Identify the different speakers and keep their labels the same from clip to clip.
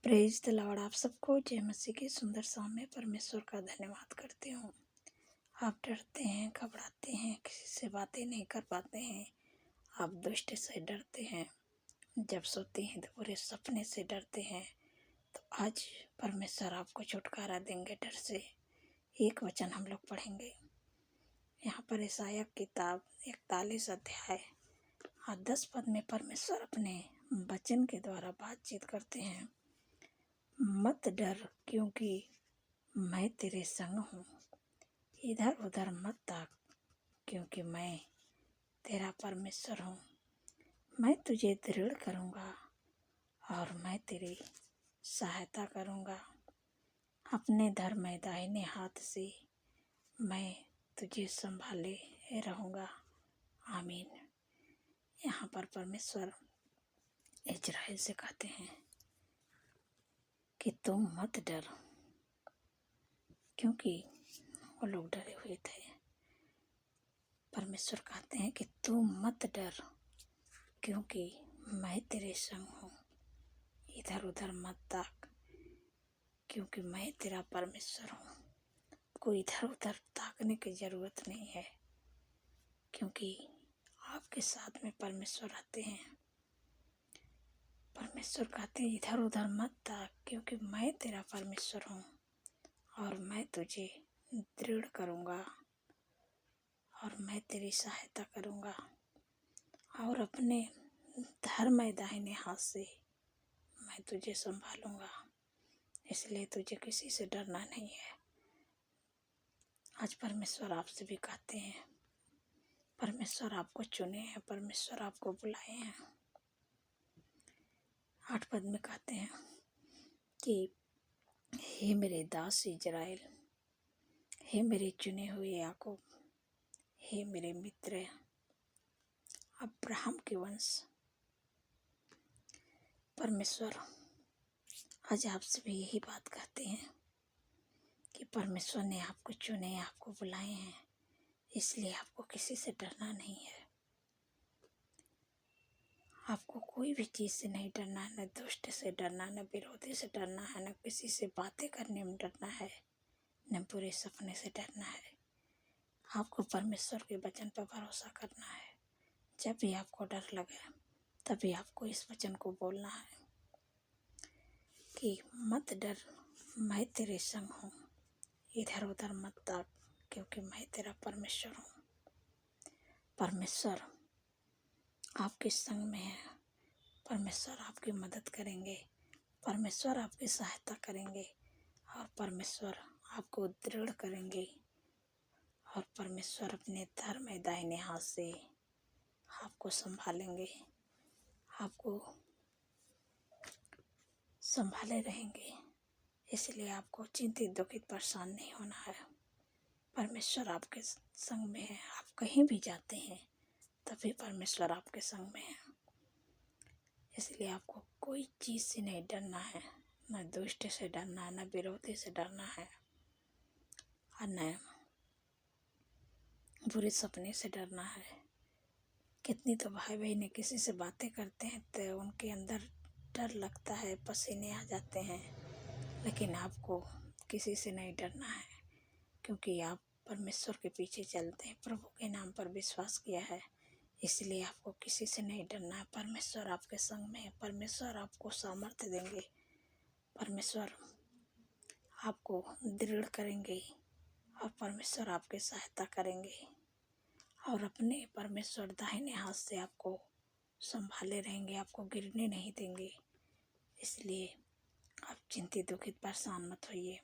Speaker 1: Praise the Lord. आप सबको जय मसीह की सुंदर शाम में परमेश्वर का धन्यवाद करती हूँ। आप डरते हैं, घबराते हैं, किसी से बातें नहीं कर पाते हैं, आप दुष्ट से डरते हैं, जब सोते हैं तो पूरे सपने से डरते हैं। तो आज परमेश्वर आपको छुटकारा देंगे डर से। एक वचन हम लोग पढ़ेंगे यहाँ पर यशायाह किताब 41 अध्याय 10 पद में परमेश्वर अपने वचन के द्वारा बातचीत करते हैं। मत डर, क्योंकि मैं तेरे संग हूँ। इधर उधर मत ताक, क्योंकि मैं तेरा परमेश्वर हूँ। मैं तुझे दृढ़ करूँगा और मैं तेरी सहायता करूँगा। अपने धर्म दाहिने हाथ से मैं तुझे संभाले रहूँगा। आमीन। यहाँ पर परमेश्वर इजराइल से कहते हैं कि तुम मत डर, क्योंकि वो लोग डरे हुए थे। परमेश्वर कहते हैं कि तुम मत डर, क्योंकि मैं तेरे संग हूँ। इधर उधर मत ताक, क्योंकि मैं तेरा परमेश्वर हूँ। कोई इधर उधर ताकने की ज़रूरत नहीं है, क्योंकि आपके साथ में परमेश्वर रहते हैं। परमेश्वर कहते हैं इधर उधर मत ताक, क्योंकि मैं तेरा परमेश्वर हूँ और मैं तुझे दृढ़ करूँगा और मैं तेरी सहायता करूँगा और अपने धर्म दाहिने हाथ से मैं तुझे संभालूँगा। इसलिए तुझे किसी से डरना नहीं है। आज परमेश्वर आपसे भी कहते हैं, परमेश्वर आपको चुने हैं, परमेश्वर आपको बुलाए हैं। 8 पद में कहते हैं कि हे मेरे दास इजराइल, हे मेरे चुने हुए याकूब, हे मेरे मित्र अब्राहम के वंश। परमेश्वर आज आपसे भी यही बात कहते हैं कि परमेश्वर ने आपको चुने, आपको बुलाए हैं, इसलिए आपको किसी से डरना नहीं है। आपको कोई भी चीज़ से नहीं डरना है, न दुष्ट से डरना, न विरोधी से डरना है, न किसी से बातें करने में डरना है, न बुरे सपने से डरना है। आपको परमेश्वर के वचन पर भरोसा करना है। जब भी आपको डर लगे तभी आपको इस वचन को बोलना है कि मत डर, मैं तेरे संग हूँ। इधर उधर मत ताक, क्योंकि मैं तेरा परमेश्वर हूँ। परमेश्वर आपके संग में है। परमेश्वर आपकी मदद करेंगे, परमेश्वर आपकी सहायता करेंगे और परमेश्वर आपको दृढ़ करेंगे और परमेश्वर अपने धर्म दाहिने हाथ से आपको संभालेंगे, आपको संभाले रहेंगे। इसलिए आपको चिंतित दुखित परेशान नहीं होना है। परमेश्वर आपके संग में है। आप कहीं भी जाते हैं तभी परमेश्वर आपके संग में है। इसलिए आपको कोई चीज़ से नहीं डरना है, न दुष्ट से डरना है, न विरोधी से डरना है और न बुरे सपने से डरना है। कितनी तो भाई बहनें किसी से बातें करते हैं तो उनके अंदर डर लगता है, पसीने आ जाते हैं, लेकिन आपको किसी से नहीं डरना है, क्योंकि आप परमेश्वर के पीछे चलते हैं, प्रभु के नाम पर विश्वास किया है। इसलिए आपको किसी से नहीं डरना है। परमेश्वर आपके संग में है। परमेश्वर आपको सामर्थ्य देंगे, परमेश्वर आपको दृढ़ करेंगे और परमेश्वर आपकी सहायता करेंगे और अपने परमेश्वर दाहिने हाथ से आपको संभाले रहेंगे, आपको गिरने नहीं देंगे। इसलिए आप चिंतित दुखित परेशान मत होइए।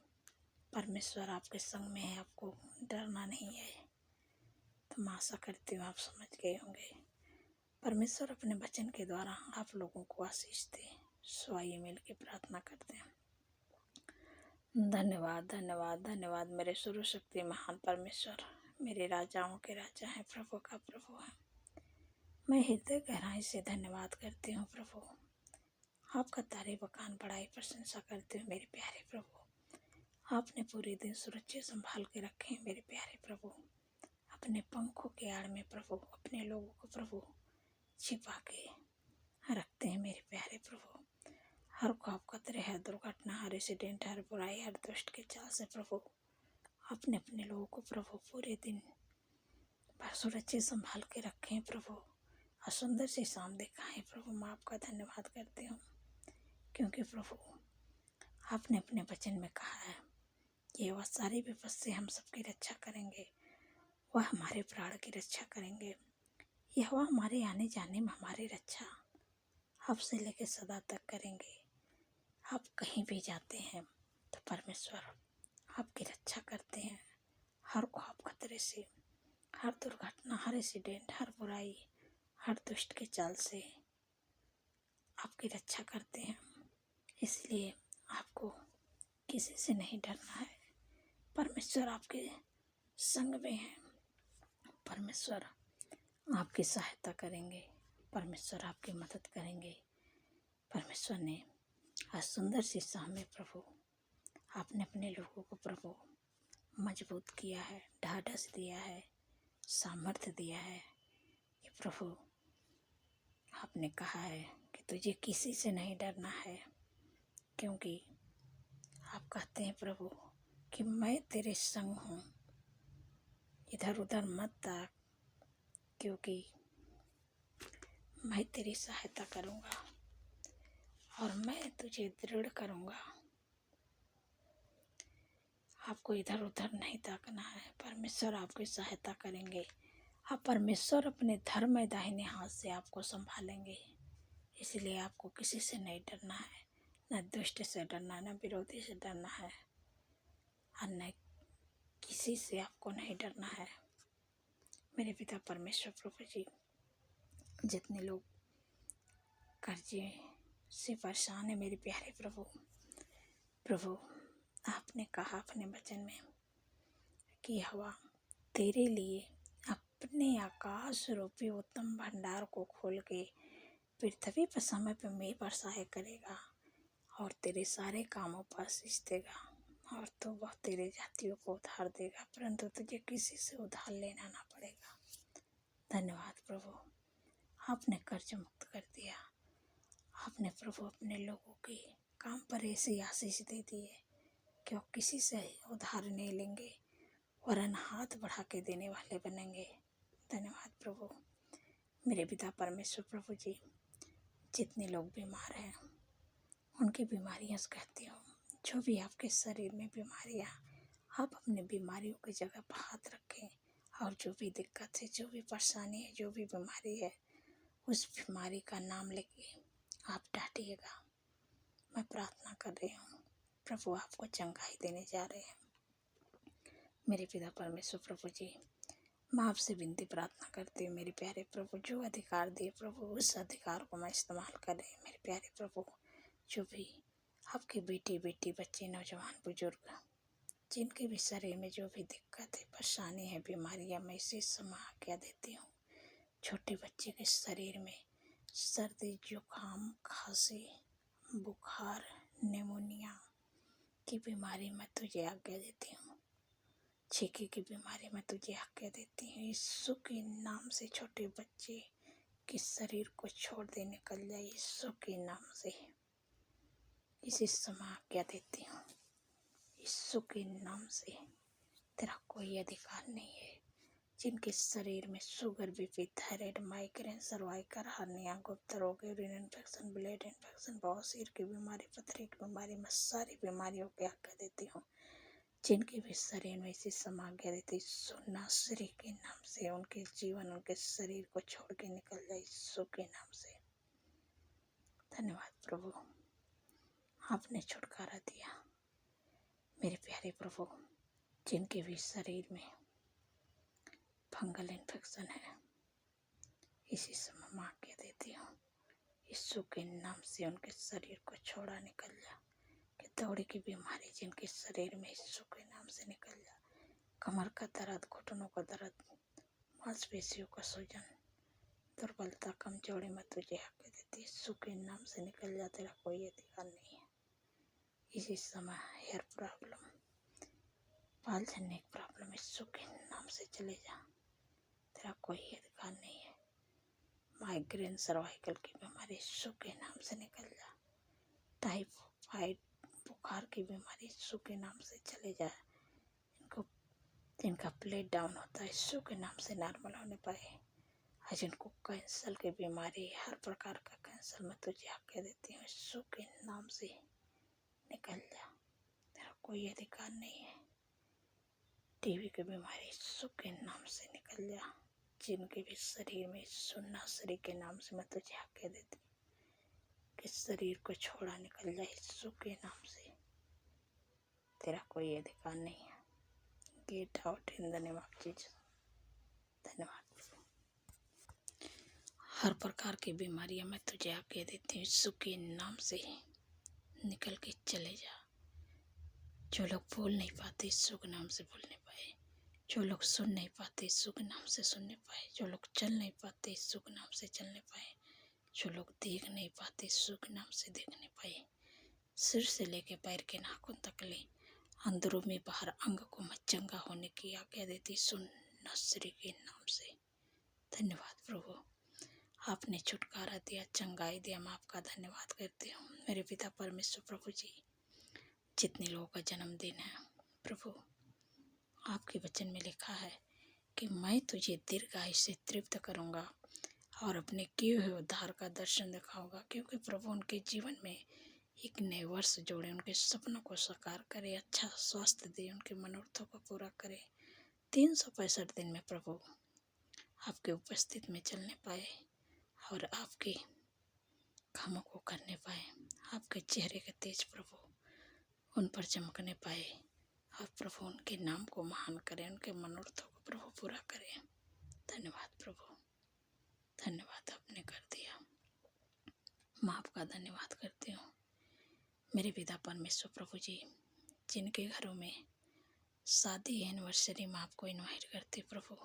Speaker 1: परमेश्वर आपके संग में है, आपको डरना नहीं है। तो मैं आशा करती हूँ आप समझ गए होंगे। परमेश्वर अपने वचन के द्वारा आप लोगों को आशीष दे। सो आइए मिल के प्रार्थना करते हैं। धन्यवाद धन्यवाद धन्यवाद मेरे सर्वशक्ति महान परमेश्वर, मेरे राजाओं के राजा हैं, प्रभु का प्रभु है। मैं हृदय गहराई से धन्यवाद करती हूँ प्रभु। आपका तारीफ बखान बड़ाई प्रशंसा करते हुए मेरे प्यारे प्रभु। आपने पूरे दिन सुरक्षित संभाल के रखे हैं मेरे प्यारे प्रभु। अपने पंखों के आड़ में प्रभु अपने लोगों को प्रभु छिपा के रखते हैं मेरे प्यारे प्रभु। हर ख्वाब खतरे, हर दुर्घटना, हर एक्सीडेंट, हर बुराई, हर दुष्ट के चाल से प्रभु अपने अपने लोगों को प्रभु पूरे दिन भर सुरक्षित संभाल के रखें प्रभु। और सुंदर सी शाम दिखाएं प्रभु। मैं आपका धन्यवाद करती हूँ, क्योंकि प्रभु आपने अपने वचन में कहा है कि वह सारी विपद से हम सबकी रक्षा करेंगे, वह हमारे प्राण की रक्षा करेंगे, यह वह हमारे आने जाने में हमारी रक्षा अब से लेकर सदा तक करेंगे। आप कहीं भी जाते हैं तो परमेश्वर आपकी रक्षा करते हैं, हर ख्वाब खतरे से, हर दुर्घटना, हर एक्सीडेंट, हर बुराई, हर दुष्ट के चाल से आपकी रक्षा करते हैं। इसलिए आपको किसी से नहीं डरना है। परमेश्वर आपके संग में है, परमेश्वर आपकी सहायता करेंगे, परमेश्वर आपकी मदद करेंगे। परमेश्वर ने आज सुंदर सी शाम में प्रभु आपने अपने लोगों को प्रभु मजबूत किया है, ढाढ़स दिया है, सामर्थ्य दिया है कि प्रभु आपने कहा है कि तुझे किसी से नहीं डरना है, क्योंकि आप कहते हैं प्रभु कि मैं तेरे संग हूँ, इधर उधर मत ताक, क्योंकि मैं तेरी सहायता करूँगा और मैं तुझे दृढ़ करूँगा। आपको इधर उधर नहीं ताकना है, परमेश्वर आपकी सहायता करेंगे। आप परमेश्वर अपने धर्म में दाहिने हाथ से आपको संभालेंगे। इसलिए आपको किसी से नहीं डरना है, न दुष्ट से डरना, न विरोधी से डरना है, और न किसी से आपको नहीं डरना है। मेरे पिता परमेश्वर प्रभु जी, जितने लोग कर्जे से परेशान है मेरे प्यारे प्रभु, प्रभु आपने कहा अपने वचन में कि हवा तेरे लिए अपने आकाश रूपी उत्तम भंडार को खोल के पृथ्वी पर समय पर मेघ बरसाए करेगा और तेरे सारे कामों पर आशीष देगा और तो वह तेरे जातियों को उधार देगा, परंतु तुझे किसी से उधार लेना ना पड़ेगा। धन्यवाद प्रभु, आपने कर्ज मुक्त कर दिया। आपने प्रभु अपने लोगों के काम पर ऐसी आशीष दे दी है कि वो किसी से उधार नहीं लेंगे, वरन हाथ बढ़ा के देने वाले बनेंगे। धन्यवाद प्रभु। मेरे पिता परमेश्वर प्रभु जी, जितने लोग बीमार हैं उनकी बीमारियां कहती हूँ, जो भी आपके शरीर में बीमारियां, आप अपने बीमारियों की जगह पर हाथ रखें और जो भी दिक्कत है, जो भी परेशानी है, जो भी बीमारी है, उस बीमारी का नाम लेके आप डांटिएगा। मैं प्रार्थना कर रही हूँ, प्रभु आपको चंगाई देने जा रहे हैं। मेरे पिता परमेश्वर प्रभु जी, मैं आपसे विनती प्रार्थना करती हूँ मेरे प्यारे प्रभु, जो अधिकार दिए प्रभु उस अधिकार को मैं इस्तेमाल करें। मेरे प्यारे प्रभु, जो भी आपके बेटी बच्चे, नौजवान, बुजुर्ग, जिनके भी शरीर में जो भी दिक्कत है, परेशानी है, बीमारियाँ, मैं इसे समय आज्ञा देती हूँ। छोटे बच्चे के शरीर में सर्दी, जुकाम, खांसी, बुखार, निमोनिया की बीमारी मैं तुझे आज्ञा देती हूँ। छींके की बीमारी मैं तुझे आज्ञा देती हूँ। यीशु के नाम से छोटे बच्चे के शरीर को छोड़ दे, निकल जाए यीशु के नाम से। इसी समय आज्ञा देती हूँ, यीशु के नाम से तेरा कोई अधिकार नहीं है। जिनके शरीर में sugar, BP, thyroid, migraine, cervical hernia, गुप्त रोग, यूरिन इन्फेक्शन, ब्लड इन्फेक्शन, बवासीर की बीमारी, पथरी की बीमारी, मैं सारी बीमारियों की आज्ञा देती हूँ। जिनके भी शरीर में इसी समय आज्ञा देती हूँ, नासरी के नाम से उनके जीवन, उनके शरीर को छोड़ के निकल जाए यीशु के नाम से। धन्यवाद प्रभु, आपने छुटकारा दिया। मेरे प्यारे प्रभु, जिनके भी शरीर में फंगल इन्फेक्शन है, इसी समय मैं आज्ञा देती हूँ, यीशु के नाम से उनके शरीर को छोड़ा, निकल जा। कि दौड़ की बीमारी जिनके शरीर में, यीशु के नाम से निकल जा। कमर का दर्द, घुटनों का दर्द, मांसपेशियों का सूजन, दुर्बलता, कमजोरी में तुझे आज्ञा देती, यीशु के नाम से निकल जा। तेरा कोई अधिकार नहीं है। इसी समय हेयर प्रॉब्लम, बाल झड़ने की प्रॉब्लम, यीशु के नाम से चले जा। तेरा कोई अधिकार नहीं है। माइग्रेन, सर्वाइकल की बीमारी, यीशु के नाम से निकल जा। टाइफाइड बुखार की बीमारी यीशु के नाम से चले जाए। इनको जिनका प्लेट डाउन होता है यीशु के नाम से नॉर्मल होने पाए। आज जिनको कैंसर की बीमारी, हर प्रकार का कैंसर, मैं तुझे आज्ञा देती हूँ यीशु के नाम से निकल जा, तेरा कोई अधिकार नहीं है। टीबी की बीमारी यीशु के नाम से निकल जा। जिनके भी शरीर में सुन्ना शरीर के नाम से मैं तुझे आज्ञा देती हूँ कि शरीर को छोड़ा निकल जा यीशु के नाम से, तेरा कोई अधिकार नहीं है। Get out in the name of Jesus. धन्यवाद। हर प्रकार की बीमारियां मैं तुझे आज्ञा देती हूँ यीशु के नाम से निकल के चले जा। जो लोग बोल नहीं पाते यीशु के नाम से बोलने पाए, जो लोग सुन नहीं पाते यीशु के नाम से सुनने पाए, जो लोग चल नहीं पाते यीशु के नाम से चलने पाए, जो लोग देख नहीं पाते यीशु के नाम से देखने पाए। सिर से लेके पैर के नाखून तक ले अंदरों में बाहर अंग को मैं चंगा होने की आज्ञा देती सुन नसरी के नाम से। धन्यवाद प्रभु, आपने छुटकारा दिया, चंगाई दिया, मैं आपका धन्यवाद करती हूँ। मेरे पिता परमेश्वर प्रभु जी, जितने लोगों का जन्मदिन है प्रभु, आपके वचन में लिखा है कि मैं तुझे दीर्घायु से तृप्त करूँगा और अपने किए हुए उद्धार का दर्शन दिखाऊंगा। क्योंकि प्रभु उनके जीवन में एक नए वर्ष जोड़े, उनके सपनों को साकार करे, अच्छा स्वास्थ्य दे, उनके मनोरथों को पूरा करे। 365 दिन में प्रभु आपके उपस्थित में चलने पाए और आपके कामों को करने पाए, आपके चेहरे के तेज प्रभु उन पर चमकने पाए और प्रभु उनके नाम को महान करें, उनके मनोरथों को प्रभु पूरा करें। धन्यवाद प्रभु, धन्यवाद, आपने कर दिया। मैं आपका धन्यवाद करती हूँ। मेरे पिता परमेश्वर प्रभु जी, जिनके घरों में शादी एनिवर्सरी में आपको इनवाइट करते प्रभु,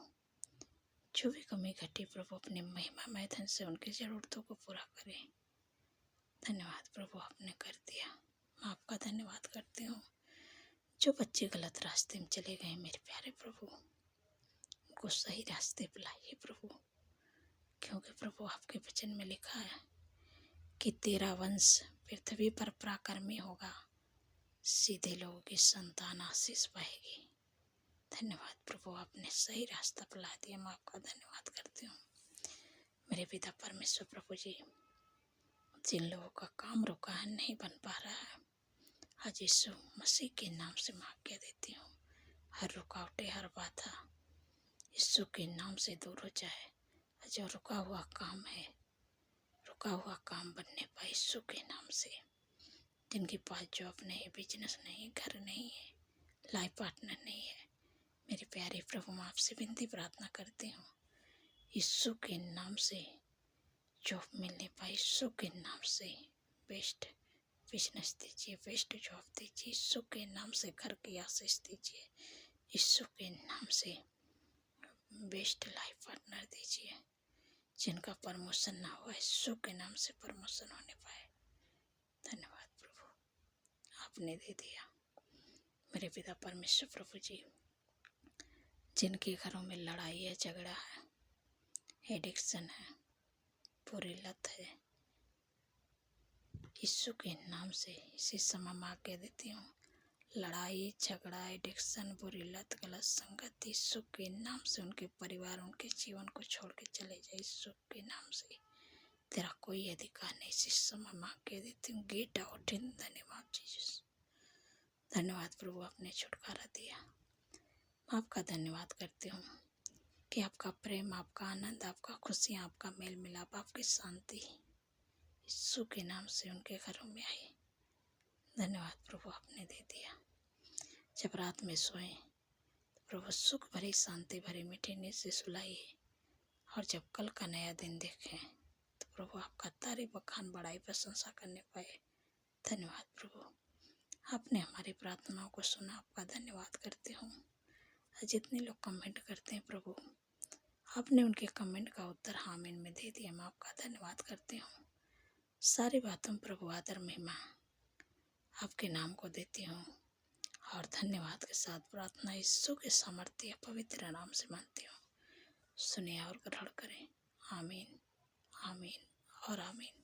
Speaker 1: जो भी कमी घटी प्रभु अपने महिमा धन से उनकी ज़रूरतों को पूरा करें। धन्यवाद प्रभु, आपने कर दिया। मैं आपका धन्यवाद करती हूँ। जो बच्चे गलत रास्ते में चले गए मेरे प्यारे प्रभु, उनको सही रास्ते पे लाइए प्रभु। क्योंकि प्रभु आपके वचन में लिखा है कि तेरा वंश पृथ्वी पर पराक्रमी होगा, सीधे लोगों की संतान आशीष पाएगी। धन्यवाद प्रभु, आपने सही रास्ता पर ला दिया। मैं आपका धन्यवाद करती हूँ। मेरे पिता परमेश्वर प्रभु जी, जिन लोगों का काम रुका है, नहीं बन पा रहा है, आज यीशु मसीह के नाम से मैं आज्ञा देती हूँ, हर रुकावटें, हर बाधा यीशु के नाम से दूर हो जाए। जो रुका हुआ काम है, रुका हुआ काम बनने पाए यीशु के नाम से। जिनके पास जॉब नहीं, बिजनेस नहीं, घर नहीं है, लाइफ पार्टनर नहीं है, मेरे प्यारे प्रभु मैं आपसे विनती प्रार्थना करती हूँ, यीशु के नाम से जॉब मिलने पाए, यीशु के नाम से बेस्ट बिजनेस दीजिए, बेस्ट जॉब दीजिए, यीशु के नाम से घर की आशीष दीजिए, यीशु के नाम से बेस्ट लाइफ पार्टनर दीजिए। जिनका प्रमोशन ना हुआ, यीशु के नाम से प्रमोशन होने पाए। धन्यवाद प्रभु, आपने दे दिया। मेरे पिता परमेश्वर प्रभु जी, जिनके घरों में लड़ाई है, झगड़ा है, एडिक्शन है, बुरी लत है, यीशु के नाम से इसी समय मैं आज्ञा देती हूँ, लड़ाई झगड़ा, एडिक्शन, बुरी लत, गलत संगत, यीशु के नाम से उनके परिवार, उनके जीवन को छोड़ के चले जाए। यीशु के नाम से तेरा कोई अधिकार नहीं, इसी समय मैं आज्ञा देती हूँ, get out in the name of Jesus. धन्यवाद प्रभु, आपने छुटकारा दिया। मैं आपका धन्यवाद करती हूँ कि आपका प्रेम, आपका आनंद, आपका खुशियाँ, आपका मेल मिलाप, आपकी शांति यीशु के नाम से उनके घरों में आई। धन्यवाद प्रभु, आपने दे दिया। जब रात में सोएं तो प्रभु सुख भरी, शांति भरी, मीठी नींद से सुलाइए, और जब कल का नया दिन देखें तो प्रभु आपका तारीफ, बखान, बड़ाई, प्रशंसा करने पाए। धन्यवाद प्रभु, आपने हमारी प्रार्थनाओं को सुना, आपका धन्यवाद करती हूँ। जितने लोग कमेंट करते हैं प्रभु, आपने उनके कमेंट का उत्तर आमीन में दे दिया। मैं आपका धन्यवाद करती हूँ। सारी बातों प्रभु आदर महिमा आपके नाम को देती हूँ, और धन्यवाद के साथ प्रार्थना यीशु के सामर्थ्य पवित्र नाम से मानती हूँ। सुनिए और ग्रहण करें। आमीन, आमीन और आमीन।